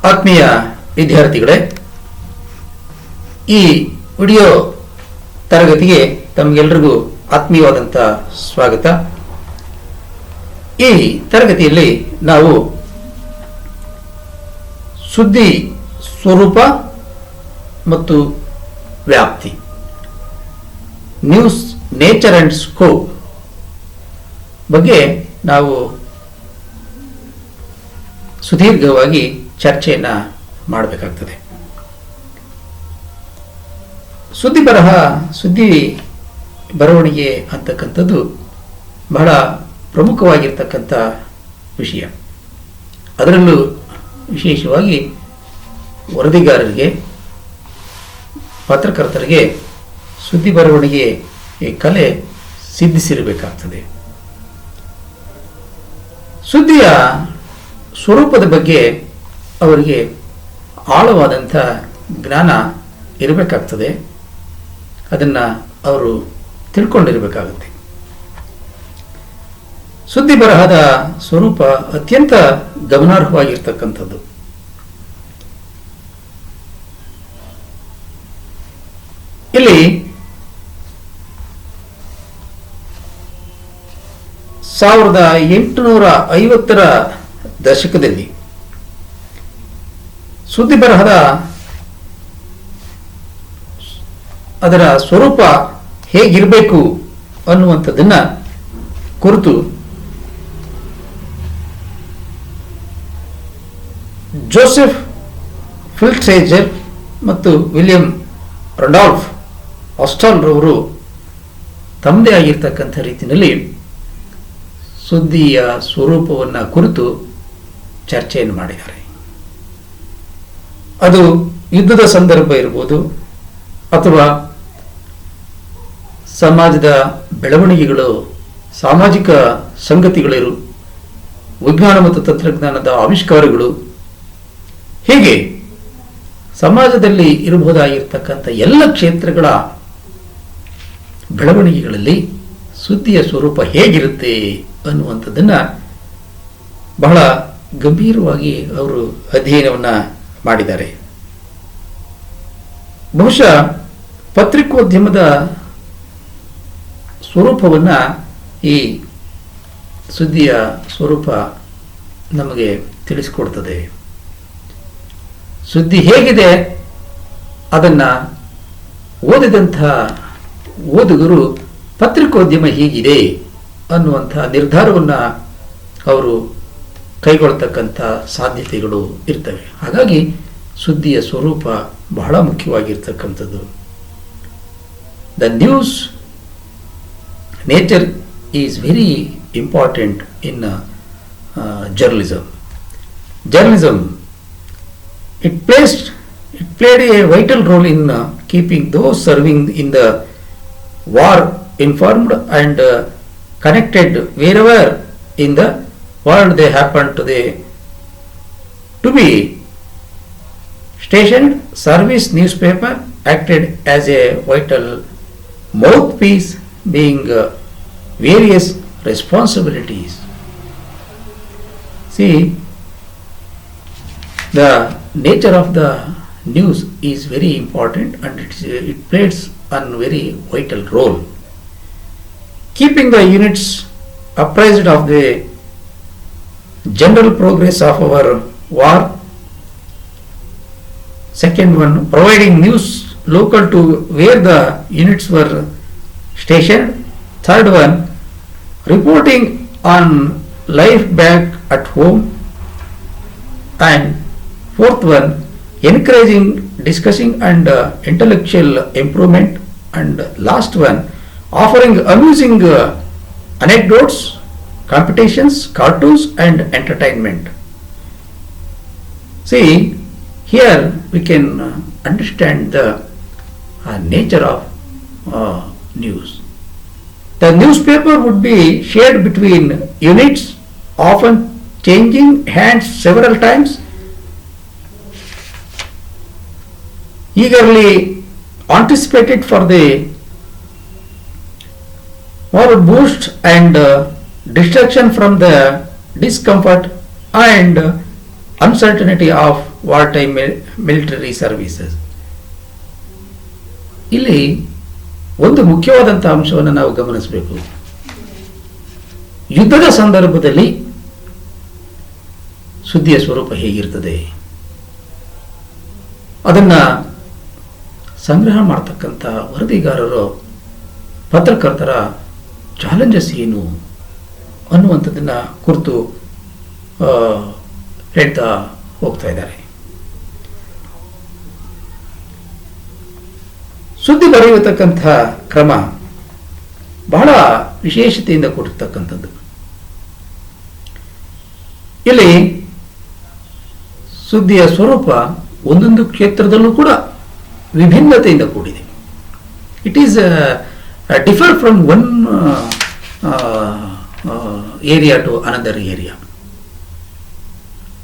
ಆತ್ಮೀಯ ವಿದ್ಯಾರ್ಥಿಗಳೇ, ಈ ವಿಡಿಯೋ ತರಗತಿಗೆ ತಮಗೆಲ್ಲರಿಗೂ ಆತ್ಮೀಯವಾದಂಥ ಸ್ವಾಗತ. ಈ ತರಗತಿಯಲ್ಲಿ ನಾವು ಸುದ್ದಿ ಸ್ವರೂಪ ಮತ್ತು ವ್ಯಾಪ್ತಿ, ನ್ಯೂಸ್ ನೇಚರ್ ಅಂಡ್ ಸ್ಕೋಪ್ ಬಗ್ಗೆ ನಾವು ಸುದೀರ್ಘವಾಗಿ ಚರ್ಚೆಯನ್ನು ಮಾಡಬೇಕಾಗ್ತದೆ. ಸುದ್ದಿ ಬರವಣಿಗೆ ಅಂತಕ್ಕಂಥದ್ದು ಬಹಳ ಪ್ರಮುಖವಾಗಿರ್ತಕ್ಕಂಥ ವಿಷಯ. ಅದರಲ್ಲೂ ವಿಶೇಷವಾಗಿ ವರದಿಗಾರರಿಗೆ, ಪತ್ರಕರ್ತರಿಗೆ ಸುದ್ದಿ ಬರವಣಿಗೆ ಕಲೆ ಸಿದ್ಧಿಸಿರಬೇಕಾಗ್ತದೆ. ಸುದ್ದಿಯ ಸ್ವರೂಪದ ಬಗ್ಗೆ ಅವರಿಗೆ ಆಳವಾದಂಥ ಜ್ಞಾನ ಇರಬೇಕಾಗ್ತದೆ. ಅದನ್ನು ಅವರು ತಿಳ್ಕೊಂಡಿರಬೇಕಾಗುತ್ತೆ. ಸುದ್ದಿ ಬರಹದ ಸ್ವರೂಪ ಅತ್ಯಂತ ಗಮನಾರ್ಹವಾಗಿರ್ತಕ್ಕಂಥದ್ದು. ಇಲ್ಲಿ 1850ರ ದಶಕದಲ್ಲಿ ಸುದ್ದಿ ಬರಹದ ಅದರ ಸ್ವರೂಪ ಹೇಗಿರಬೇಕು ಅನ್ನುವಂಥದ್ದನ್ನು ಕುರಿತು ಜೋಸೆಫ್ ಫಿಲ್ಟ್ರೇಜರ್ ಮತ್ತು ವಿಲಿಯಂ ರಂಡಾಲ್ಫ್ ಆಸ್ಟಾಲ್ ರವರು ತಮ್ಮದೇ ಆಗಿರ್ತಕ್ಕಂಥ ರೀತಿಯಲ್ಲಿ ಸುದ್ದಿಯ ಸ್ವರೂಪವನ್ನು ಕುರಿತು ಚರ್ಚೆಯನ್ನು ಮಾಡಿದ್ದಾರೆ. ಅದು ಯುದ್ಧದ ಸಂದರ್ಭ ಇರ್ಬೋದು, ಅಥವಾ ಸಮಾಜದ ಬೆಳವಣಿಗೆಗಳು, ಸಾಮಾಜಿಕ ಸಂಗತಿಗಳಿರು, ವಿಜ್ಞಾನ ಮತ್ತು ತಂತ್ರಜ್ಞಾನದ ಆವಿಷ್ಕಾರಗಳು, ಹೀಗೆ ಸಮಾಜದಲ್ಲಿ ಇರಬಹುದಾಗಿರ್ತಕ್ಕಂಥ ಎಲ್ಲ ಕ್ಷೇತ್ರಗಳ ಬೆಳವಣಿಗೆಗಳಲ್ಲಿ ಸುದ್ದಿಯ ಸ್ವರೂಪ ಹೇಗಿರುತ್ತೆ ಅನ್ನುವಂಥದ್ದನ್ನು ಬಹಳ ಗಂಭೀರವಾಗಿ ಅವರು ಅಧ್ಯಯನವನ್ನು ಮಾಡಿದ್ದಾರೆ. ಬಹುಶಃ ಪತ್ರಿಕೋದ್ಯಮದ ಸ್ವರೂಪವನ್ನು ಈ ಸುದ್ದಿಯ ಸ್ವರೂಪ ನಮಗೆ ತಿಳಿಸಿಕೊಡ್ತದೆ. ಸುದ್ದಿ ಹೇಗಿದೆ ಅದನ್ನು ಓದಿದಂಥ ಓದುಗರು ಪತ್ರಿಕೋದ್ಯಮ ಹೀಗಿದೆ ಅನ್ನುವಂಥ ನಿರ್ಧಾರವನ್ನು ಅವರು ಕೈಗೊಳ್ಳತಕ್ಕಂಥ ಸಾಧ್ಯತೆಗಳು ಇರ್ತವೆ. ಹಾಗಾಗಿ ಸುದ್ದಿಯ ಸ್ವರೂಪ ಬಹಳ ಮುಖ್ಯವಾಗಿರ್ತಕ್ಕಂಥದ್ದು. The news nature is very important in journalism. It played a vital role in keeping those serving in the war informed and connected wherever in the world they happen to be stationed. Service newspaper acted as a vital mouthpiece, being various responsibilities. See, the nature of the news is very important, and it plays a very vital role. Keeping the units apprised of the general progress of our war. Second one, providing news local to where the units were stationed. Third one, reporting on life back at home. And fourth one, encouraging discussing and intellectual improvement. And last one, offering amusing anecdotes, competitions, cartoons and entertainment. See, here we can understand the nature of news. The newspaper would be shared between units, often changing hands several times. Eagerly anticipated for the moral boost and distraction from the discomfort and uncertainty of war time military services. ಇಲ್ಲಿ ಒಂದು ಮುಖ್ಯವಾದಂಥ ಅಂಶವನ್ನು ನಾವು ಗಮನಿಸಬೇಕು. ಯುದ್ಧದ ಸಂದರ್ಭದಲ್ಲಿ ಸುದ್ದಿಯ ಸ್ವರೂಪ ಹೇಗಿರ್ತದೆ, ಅದನ್ನು ಸಂಗ್ರಹ ಮಾಡ್ತಕ್ಕಂಥ ವರದಿಗಾರರು, ಪತ್ರಕರ್ತರ ಚಾಲೆಂಜಸ್ ಏನು ಅನ್ನುವಂಥದ್ದನ್ನು ಕುರಿತು ಹೇಳ್ತಾ ಹೋಗ್ತಾ ಇದ್ದಾರೆ. ಸುದ್ದಿ ಬರೆಯತಕ್ಕಂಥ ಕ್ರಮ ಬಹಳ ವಿಶೇಷತೆಯಿಂದ ಕೂಡಿರ್ತಕ್ಕಂಥದ್ದು. ಇಲ್ಲಿ ಸುದ್ದಿಯ ಸ್ವರೂಪ ಒಂದೊಂದು ಕ್ಷೇತ್ರದಲ್ಲೂ ಕೂಡ ವಿಭಿನ್ನತೆಯಿಂದ ಕೂಡಿದೆ. It is differ from one area to another area.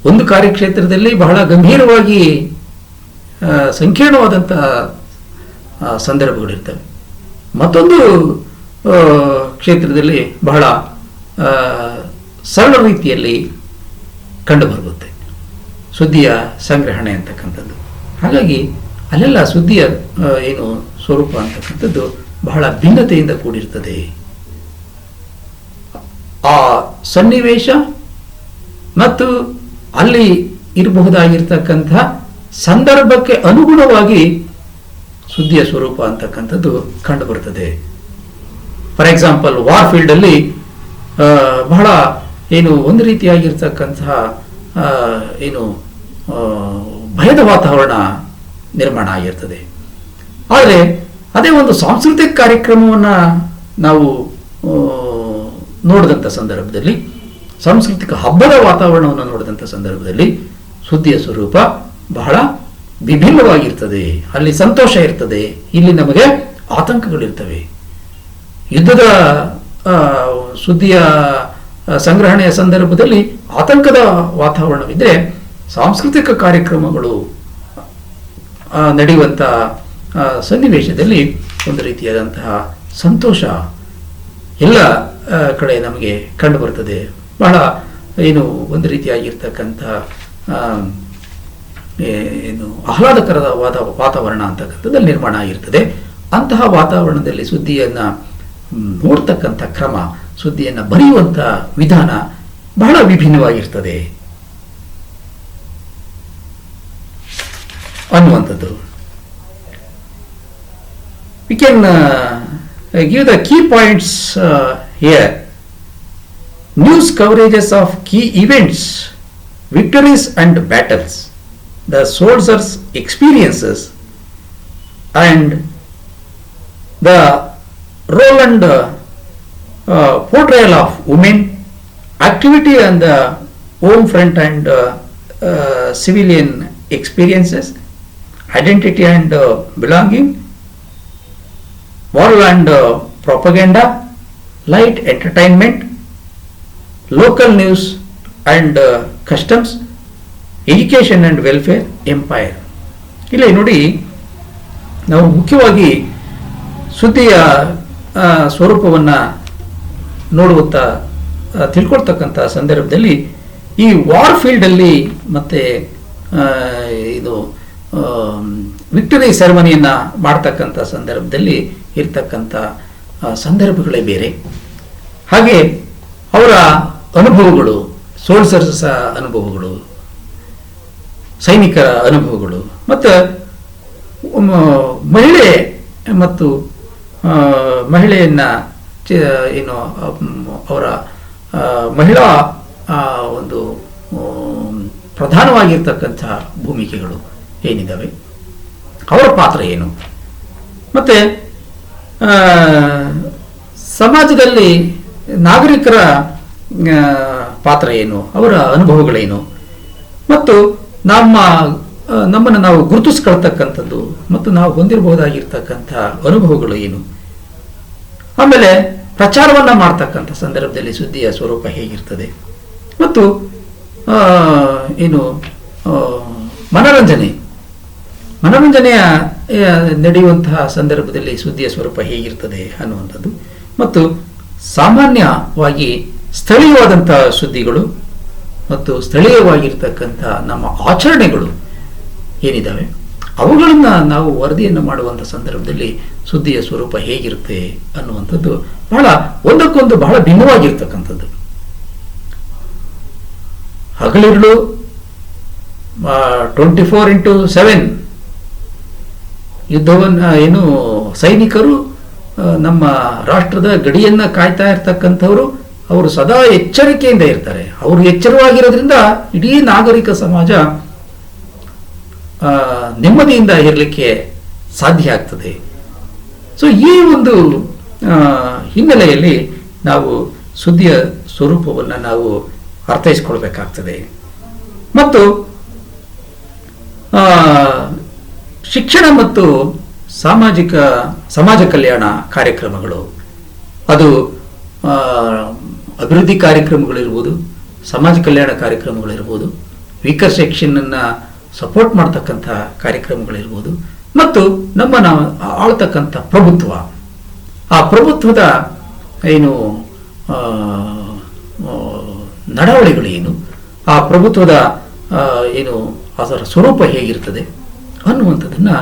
ಒಂದು ಕಾರ್ಯಕ್ಷೇತ್ರದಲ್ಲಿ ಬಹಳ ಗಂಭೀರವಾಗಿ ಸಂಕೀರ್ಣವಾದಂಥ ಸಂದರ್ಭಗಳಿರ್ತವೆ, ಮತ್ತೊಂದು ಕ್ಷೇತ್ರದಲ್ಲಿ ಬಹಳ ಸರಳ ರೀತಿಯಲ್ಲಿ ಕಂಡುಬರುತ್ತೆ ಸುದ್ದಿಯ ಸಂಗ್ರಹಣೆ ಅಂತಕ್ಕಂಥದ್ದು. ಹಾಗಾಗಿ ಅಲ್ಲೆಲ್ಲ ಸುದ್ದಿಯ ಏನು ಸ್ವರೂಪ ಅಂತಕ್ಕಂಥದ್ದು ಬಹಳ ಭಿನ್ನತೆಯಿಂದ ಕೂಡಿರ್ತದೆ. ಆ ಸನ್ನಿವೇಶ ಮತ್ತು ಅಲ್ಲಿ ಇರಬಹುದಾಗಿರ್ತಕ್ಕಂಥ ಸಂದರ್ಭಕ್ಕೆ ಅನುಗುಣವಾಗಿ ಸುದ್ದಿಯ ಸ್ವರೂಪ ಅಂತಕ್ಕಂಥದ್ದು ಕಂಡುಬರ್ತದೆ. ಫಾರ್ ಎಕ್ಸಾಂಪಲ್, ವಾರ್ ಫೀಲ್ಡಲ್ಲಿ ಬಹಳ ಏನು ಒಂದು ರೀತಿಯಾಗಿರ್ತಕ್ಕಂತಹ ಏನು ಭಯದ ವಾತಾವರಣ ನಿರ್ಮಾಣ ಆಗಿರ್ತದೆ. ಆದರೆ ಅದೇ ಒಂದು ಸಾಂಸ್ಕೃತಿಕ ಕಾರ್ಯಕ್ರಮವನ್ನು ನಾವು ನೋಡಿದಂಥ ಸಂದರ್ಭದಲ್ಲಿ, ಸಾಂಸ್ಕೃತಿಕ ಹಬ್ಬದ ವಾತಾವರಣವನ್ನು ನೋಡಿದಂಥ ಸಂದರ್ಭದಲ್ಲಿ ಸುದ್ದಿಯ ಸ್ವರೂಪ ಬಹಳ ವಿಭಿನ್ನವಾಗಿರ್ತದೆ. ಅಲ್ಲಿ ಸಂತೋಷ ಇರ್ತದೆ, ಇಲ್ಲಿ ನಮಗೆ ಆತಂಕಗಳಿರ್ತವೆ. ಯುದ್ಧದ ಸುದ್ದಿಯ ಸಂಗ್ರಹಣೆಯ ಸಂದರ್ಭದಲ್ಲಿ ಆತಂಕದ ವಾತಾವರಣವಿದ್ದರೆ, ಸಾಂಸ್ಕೃತಿಕ ಕಾರ್ಯಕ್ರಮಗಳು ನಡೆಯುವಂಥ ಸನ್ನಿವೇಶದಲ್ಲಿ ಒಂದು ರೀತಿಯಾದಂತಹ ಸಂತೋಷ ಎಲ್ಲ ಕಡೆ ನಮಗೆ ಕಂಡುಬರ್ತದೆ. ಬಹಳ ಏನು ಒಂದು ರೀತಿಯಾಗಿರ್ತಕ್ಕಂಥ ಏನು ಆಹ್ಲಾದಕರದ ವಾತಾವರಣ ಅಂತಕ್ಕಂಥದ್ದಲ್ಲಿ ನಿರ್ಮಾಣ ಆಗಿರ್ತದೆ. ಅಂತಹ ವಾತಾವರಣದಲ್ಲಿ ಸುದ್ದಿಯನ್ನು ನೋಡ್ತಕ್ಕಂಥ ಕ್ರಮ, ಸುದ್ದಿಯನ್ನು ಬರೆಯುವಂಥ ವಿಧಾನ ಬಹಳ ವಿಭಿನ್ನವಾಗಿರ್ತದೆ ಅನ್ನುವಂಥದ್ದು. We can give the key points here. News coverages of key events, victories and battles, the soldiers' experiences, and the role and portrayal of women, activity on the home front and civilian experiences, identity and belonging, moral and propaganda, light entertainment, local news and customs, education and welfare, empire. ಇಲ್ಲಿ ನೋಡಿ, ನಾವು ಮುಖ್ಯವಾಗಿ ಸುದ್ದಿಯ ಸ್ವರೂಪವನ್ನು ನೋಡುವಂಥ ತಿಳ್ಕೊಳ್ತಕ್ಕಂಥ ಸಂದರ್ಭದಲ್ಲಿ ಈ war ಫೀಲ್ಡಲ್ಲಿ ಮತ್ತು ಇದು ವಿಕ್ಟರಿ ಸೆರೆಮನಿಯನ್ನು ಮಾಡ್ತಕ್ಕಂಥ ಸಂದರ್ಭದಲ್ಲಿ ಇರ್ತಕ್ಕಂಥ ಸಂದರ್ಭಗಳೇ ಬೇರೆ. ಹಾಗೆ ಅವರ ಅನುಭವಗಳು, ಸೋಲ್ಜರ್ಸ್ ಅನುಭವಗಳು, ಸೈನಿಕರ ಅನುಭವಗಳು, ಮತ್ತು ಮಹಿಳೆ ಮತ್ತು ಮಹಿಳೆಯನ್ನು ಏನು ಅವರ ಮಹಿಳಾ ಒಂದು ಪ್ರಧಾನವಾಗಿರ್ತಕ್ಕಂಥ ಭೂಮಿಕೆಗಳು ಏನಿದ್ದಾವೆ, ಅವರ ಪಾತ್ರ ಏನು, ಮತ್ತು ಸಮಾಜದಲ್ಲಿ ನಾಗರಿಕರ ಪಾತ್ರ ಏನು, ಅವರ ಅನುಭವಗಳೇನು, ಮತ್ತು ನಮ್ಮನ್ನು ನಾವು ಗುರುತಿಸ್ಕೊಳ್ತಕ್ಕಂಥದ್ದು ಮತ್ತು ನಾವು ಹೊಂದಿರಬಹುದಾಗಿರ್ತಕ್ಕಂಥ ಅನುಭವಗಳು ಏನು, ಆಮೇಲೆ ಪ್ರಚಾರವನ್ನು ಮಾಡ್ತಕ್ಕಂಥ ಸಂದರ್ಭದಲ್ಲಿ ಸುದ್ದಿಯ ಸ್ವರೂಪ ಹೇಗಿರ್ತದೆ, ಮತ್ತು ಏನು ಮನೋರಂಜನೆಯ ನಡೆಯುವಂತಹ ಸಂದರ್ಭದಲ್ಲಿ ಸುದ್ದಿಯ ಸ್ವರೂಪ ಹೇಗಿರ್ತದೆ ಅನ್ನುವಂಥದ್ದು, ಮತ್ತು ಸಾಮಾನ್ಯವಾಗಿ ಸ್ಥಳೀಯವಾದಂತಹ ಸುದ್ದಿಗಳು ಮತ್ತು ಸ್ಥಳೀಯವಾಗಿರ್ತಕ್ಕಂಥ ನಮ್ಮ ಆಚರಣೆಗಳು ಏನಿದ್ದಾವೆ ಅವುಗಳನ್ನು ನಾವು ವರದಿಯನ್ನು ಮಾಡುವಂಥ ಸಂದರ್ಭದಲ್ಲಿ ಸುದ್ದಿಯ ಸ್ವರೂಪ ಹೇಗಿರುತ್ತೆ ಅನ್ನುವಂಥದ್ದು ಒಂದಕ್ಕೊಂದು ಬಹಳ ಭಿನ್ನವಾಗಿರ್ತಕ್ಕಂಥದ್ದು. ಹಗಲಿರುಳು 24/7 ಯುದ್ಧವನ್ನು ಸೈನಿಕರು ನಮ್ಮ ರಾಷ್ಟ್ರದ ಗಡಿಯನ್ನು ಕಾಯ್ತಾ ಇರ್ತಕ್ಕಂಥವರು ಅವರು ಸದಾ ಎಚ್ಚರಿಕೆಯಿಂದ ಇರ್ತಾರೆ. ಅವರು ಎಚ್ಚರವಾಗಿರೋದ್ರಿಂದ ಇಡೀ ನಾಗರಿಕ ಸಮಾಜ ನೆಮ್ಮದಿಯಿಂದ ಇರಲಿಕ್ಕೆ ಸಾಧ್ಯ ಆಗ್ತದೆ. ಸೊ ಈ ಒಂದು ಹಿನ್ನೆಲೆಯಲ್ಲಿ ನಾವು ಸುದ್ದಿಯ ಸ್ವರೂಪವನ್ನು ನಾವು ಅರ್ಥೈಸಿಕೊಳ್ಬೇಕಾಗ್ತದೆ. ಮತ್ತು ಶಿಕ್ಷಣ ಮತ್ತು ಸಮಾಜ ಕಲ್ಯಾಣ ಕಾರ್ಯಕ್ರಮಗಳು, ಅದು ಅಭಿವೃದ್ಧಿ ಕಾರ್ಯಕ್ರಮಗಳಿರ್ಬೋದು, ಸಮಾಜ ಕಲ್ಯಾಣ ಕಾರ್ಯಕ್ರಮಗಳಿರ್ಬೋದು, ವೀಕರ್ ಸೆಕ್ಷನನ್ನು ಸಪೋರ್ಟ್ ಮಾಡ್ತಕ್ಕಂಥ ಕಾರ್ಯಕ್ರಮಗಳಿರ್ಬೋದು, ಮತ್ತು ನಾವು ಆಳ್ತಕ್ಕಂಥ ಪ್ರಭುತ್ವ, ಆ ಪ್ರಭುತ್ವದ ಏನು ನಡವಳಿಗಳೇನು, ಆ ಪ್ರಭುತ್ವದ ಏನು ಅದರ ಸ್ವರೂಪ ಹೇಗಿರ್ತದೆ ಅನ್ನುವಂಥದ್ದನ್ನು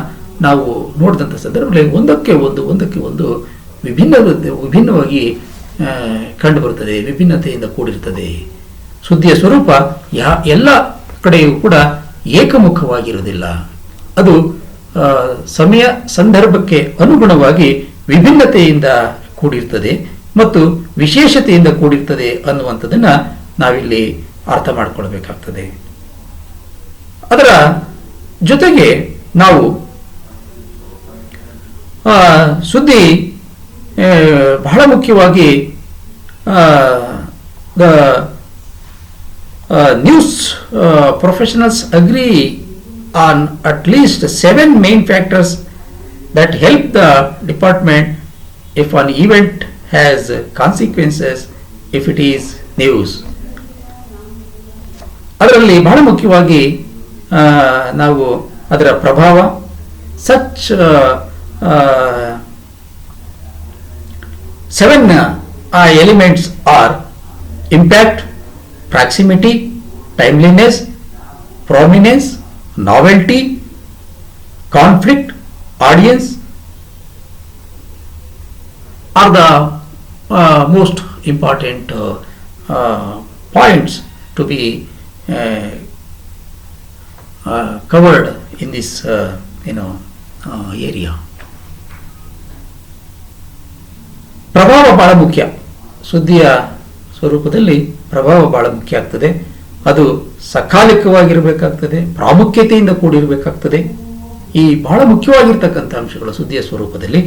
ನಾವು ನೋಡಿದಂಥ ಸಂದರ್ಭದಲ್ಲಿ ಒಂದಕ್ಕೆ ಒಂದು ವಿಭಿನ್ನವಾಗಿ ಕಂಡುಬರುತ್ತದೆ, ವಿಭಿನ್ನತೆಯಿಂದ ಕೂಡಿರ್ತದೆ. ಸುದ್ದಿಯ ಸ್ವರೂಪ ಎಲ್ಲ ಕಡೆಯೂ ಕೂಡ ಏಕಮುಖವಾಗಿರುವುದಿಲ್ಲ. ಅದು ಸಮಯ ಸಂದರ್ಭಕ್ಕೆ ಅನುಗುಣವಾಗಿ ವಿಭಿನ್ನತೆಯಿಂದ ಕೂಡಿರ್ತದೆ ಮತ್ತು ವಿಶೇಷತೆಯಿಂದ ಕೂಡಿರ್ತದೆ ಅನ್ನುವಂಥದ್ದನ್ನು ನಾವಿಲ್ಲಿ ಅರ್ಥ ಮಾಡಿಕೊಳ್ಬೇಕಾಗ್ತದೆ. ಅದರ ಜೊತೆಗೆ ನಾವು ಸುದ್ದಿ ಬಹಳ ಮುಖ್ಯವಾಗಿ news professionals agree on at least 7 main factors that help the department if an event has consequences if it is news. ಅದರಲ್ಲಿ ಬಹಳ ಮುಖ್ಯವಾಗಿ ನಾವು ಅದರ ಪ್ರಭಾವ, such 7 elements are impact, proximity, timeliness, prominence, novelty, conflict, audience are the most important points to be covered in this area. ಪ್ರಭಾವ ಬಹಳ ಮುಖ್ಯ. ಸುದ್ದಿಯ ಸ್ವರೂಪದಲ್ಲಿ ಪ್ರಭಾವ ಬಹಳ ಮುಖ್ಯ ಆಗ್ತದೆ. ಅದು ಸಕಾಲಿಕವಾಗಿರಬೇಕಾಗ್ತದೆ, ಪ್ರಾಮುಖ್ಯತೆಯಿಂದ ಕೂಡಿರಬೇಕಾಗ್ತದೆ. ಈ ಬಹಳ ಮುಖ್ಯವಾಗಿರ್ತಕ್ಕಂಥ ಅಂಶಗಳು ಸುದ್ದಿಯ ಸ್ವರೂಪದಲ್ಲಿ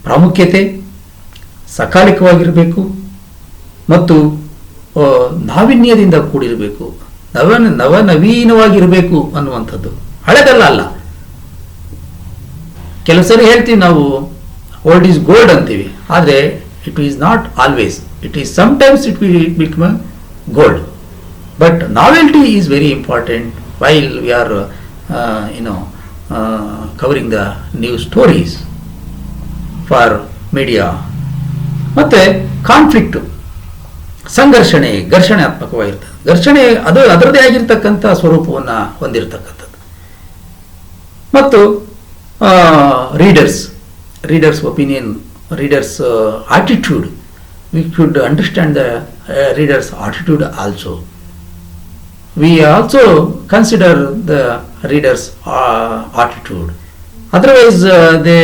ಪ್ರಾಮುಖ್ಯತೆ, ಸಕಾಲಿಕವಾಗಿರಬೇಕು ಮತ್ತು ನಾವೀನ್ಯದಿಂದ ಕೂಡಿರಬೇಕು, ನವನವೀನವಾಗಿರಬೇಕು ಅನ್ನುವಂಥದ್ದು. ಹಳೆದಲ್ಲ ಅಲ್ಲ. ಕೆಲವು ಸರಿ ಹೇಳ್ತೀವಿ ನಾವು ಓಲ್ಡ್ ಈಸ್ ಗೋಲ್ಡ್ ಅಂತೀವಿ, ಆದರೆ it is not always. It is sometimes it become gold. But novelty is very important while we are covering the new stories for media. ಮತ್ತು ಕಾನ್ಫ್ಲಿಕ್ಟು, ಘರ್ಷಣಾತ್ಮಕವಾಗಿರ್ತದೆ. ಘರ್ಷಣೆ ಅದರದೇ ಆಗಿರ್ತಕ್ಕಂಥ ಸ್ವರೂಪವನ್ನು ಹೊಂದಿರತಕ್ಕಂಥದ್ದು. ಮತ್ತು readers opinion, readers attitude. We should understand the readers attitude also. We also consider the readers attitude. Otherwise they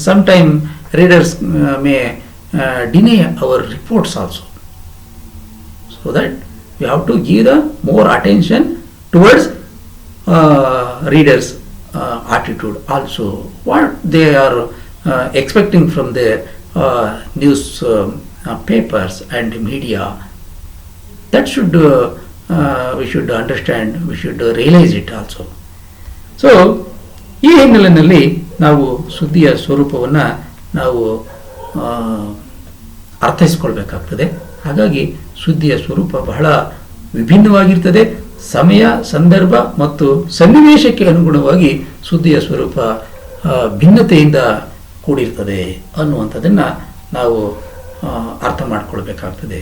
sometime readers may deny our reports also. So that we have to give the more attention towards readers' attitude also, what they are expecting from the news papers and media. That should we should understand, we should realize it also. So ಈ ಹಿನ್ನೆಲೆಯಲ್ಲಿ ನಾವು ಸುದ್ದಿಯ ಸ್ವರೂಪವನ್ನು ನಾವು ಅರ್ಥೈಸಿಕೊಳ್ಬೇಕಾಗ್ತದೆ. ಹಾಗಾಗಿ ಸುದ್ದಿಯ ಸ್ವರೂಪ ಬಹಳ ವಿಭಿನ್ನವಾಗಿರ್ತದೆ. ಸಮಯ, ಸಂದರ್ಭ ಮತ್ತು ಸನ್ನಿವೇಶಕ್ಕೆ ಅನುಗುಣವಾಗಿ ಸುದ್ದಿಯ ಸ್ವರೂಪ ಭಿನ್ನತೆಯಿಂದ ಕೂಡಿರ್ತದೆ ಅನ್ನುವಂಥದ್ದನ್ನು ನಾವು ಅರ್ಥ ಮಾಡಿಕೊಳ್ಬೇಕಾಗ್ತದೆ.